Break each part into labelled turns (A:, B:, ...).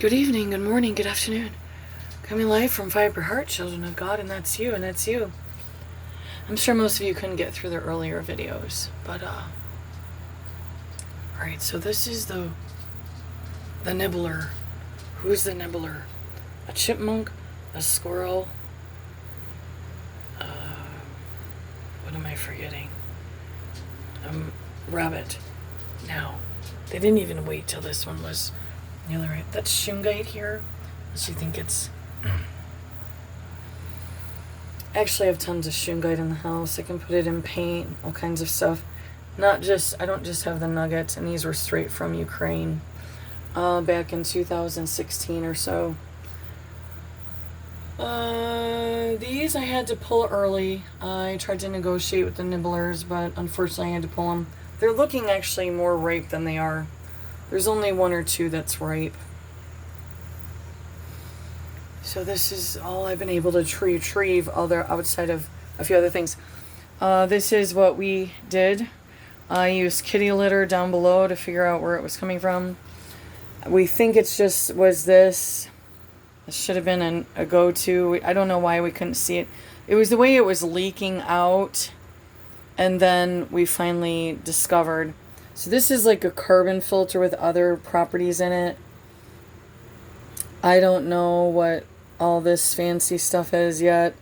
A: Good evening, good morning, good afternoon. Coming live from Vibrant Heart, children of God, and that's you, and that's you. I'm sure most of you couldn't get through the earlier videos, but alright, so this is the Nibbler. Who's the Nibbler? A chipmunk, a squirrel, what am I forgetting? Rabbit. Now, they didn't even wait till this one was nearly right. That's shungite here. Unless you think it's... Actually, I have tons of shungite in the house. I can put it in paint, all kinds of stuff. I don't just have the nuggets, and these were straight from Ukraine. Back in 2016 or so. These I had to pull early. I tried to negotiate with the Nibblers, but unfortunately I had to pull them. They're looking actually more ripe than they are. There's only one or two that's ripe. So this is all I've been able to retrieve outside of a few other things. This is what we did. I used kitty litter down below to figure out where it was coming from. We think it's just was this. This should have been a go-to. I don't know why we couldn't see it. It was the way it was leaking out. And then we finally discovered. So this is like a carbon filter with other properties in it. I don't know what all this fancy stuff is yet.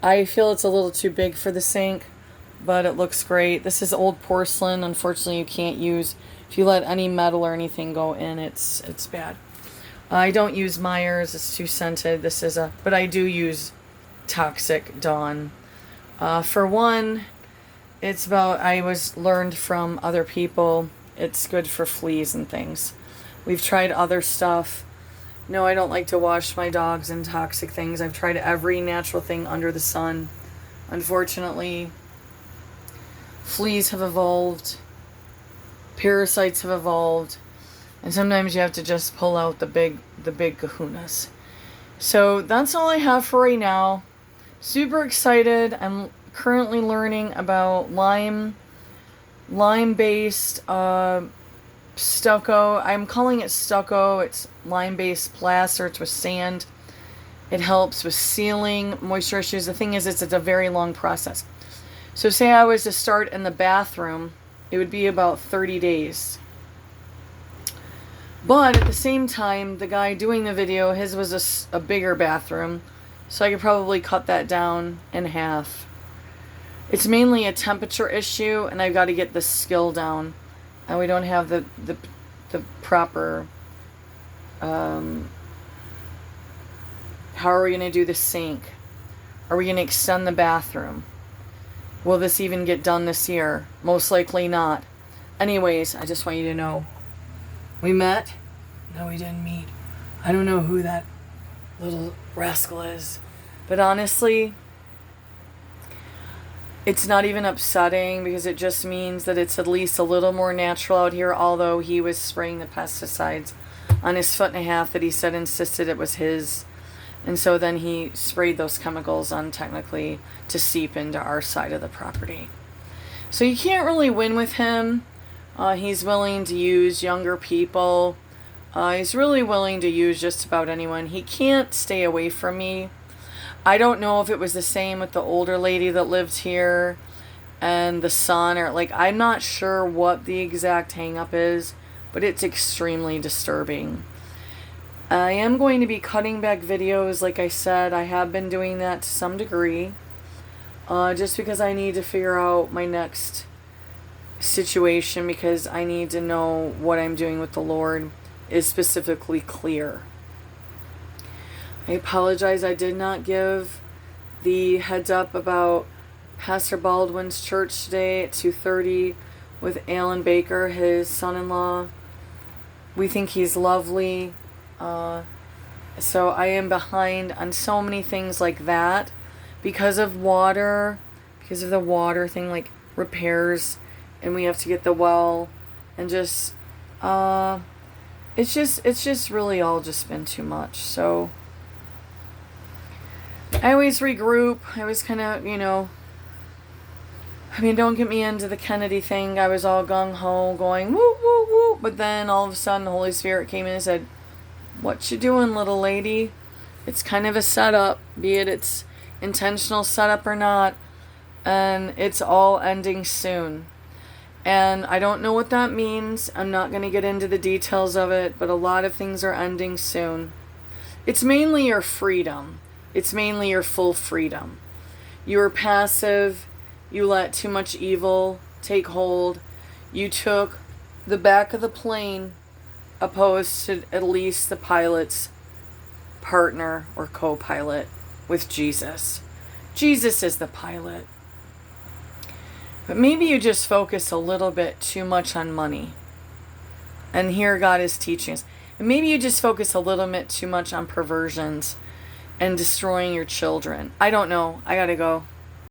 A: I feel it's a little too big for the sink, but it looks great. This is old porcelain. Unfortunately, you can't use... If you let any metal or anything go in, it's bad. I don't use Myers. It's too scented. But I do use Toxic Dawn. For one, I learned from other people. It's good for fleas and things. We've tried other stuff. No, I don't like to wash my dogs in toxic things. I've tried every natural thing under the sun. Unfortunately, fleas have evolved. Parasites have evolved. And sometimes you have to just pull out the big kahunas. So that's all I have for right now. Super excited. I'm currently learning about lime-based stucco. I'm calling it stucco. It's lime-based plaster. It's with sand. It helps with sealing, moisture issues. The thing is, it's a very long process. So say I was to start in the bathroom, it would be about 30 days. But at the same time, the guy doing the video, his was a bigger bathroom. So I could probably cut that down in half. It's mainly a temperature issue, and I've got to get the skill down. And we don't have the proper... how are we going to do the sink? Are we going to extend the bathroom? Will this even get done this year? Most likely not. Anyways, I just want you to know. We met? No, we didn't meet. I don't know who that little rascal is. But honestly, it's not even upsetting because it just means that it's at least a little more natural out here, although he was spraying the pesticides on his 1.5 feet that he said insisted it was his. And so then he sprayed those chemicals on technically to seep into our side of the property. So you can't really win with him. He's willing to use younger people. He's really willing to use just about anyone. He can't stay away from me. I don't know if it was the same with the older lady that lived here and the son, or I'm not sure what the exact hang-up is, but it's extremely disturbing. I am going to be cutting back videos, like I said. I have been doing that to some degree, just because I need to figure out my next situation, because I need to know what I'm doing with the Lord is specifically clear. I apologize I did not give the heads up about Pastor Baldwin's church today at 2:30 with Alan Baker, his son-in-law. We think he's lovely. So I am behind on so many things like that because of the water thing, like repairs, and we have to get the well, and just it's just really all just been too much. So I always regroup. I always kind of, don't get me into the Kennedy thing. I was all gung-ho going woo woo woo, but then all of a sudden the Holy Spirit came in and said, What you doing, little lady? It's kind of a setup, be it it's intentional setup or not, and it's all ending soon. And I don't know what that means. I'm not going to get into the details of it, but a lot of things are ending soon. It's mainly your freedom. It's mainly your full freedom. You were passive. You let too much evil take hold. You took the back of the plane opposed to at least the pilot's partner or co-pilot with Jesus. Jesus is the pilot. But maybe you just focus a little bit too much on money. And here God is teaching us. And maybe you just focus a little bit too much on perversions and destroying your children. I don't know. I gotta go.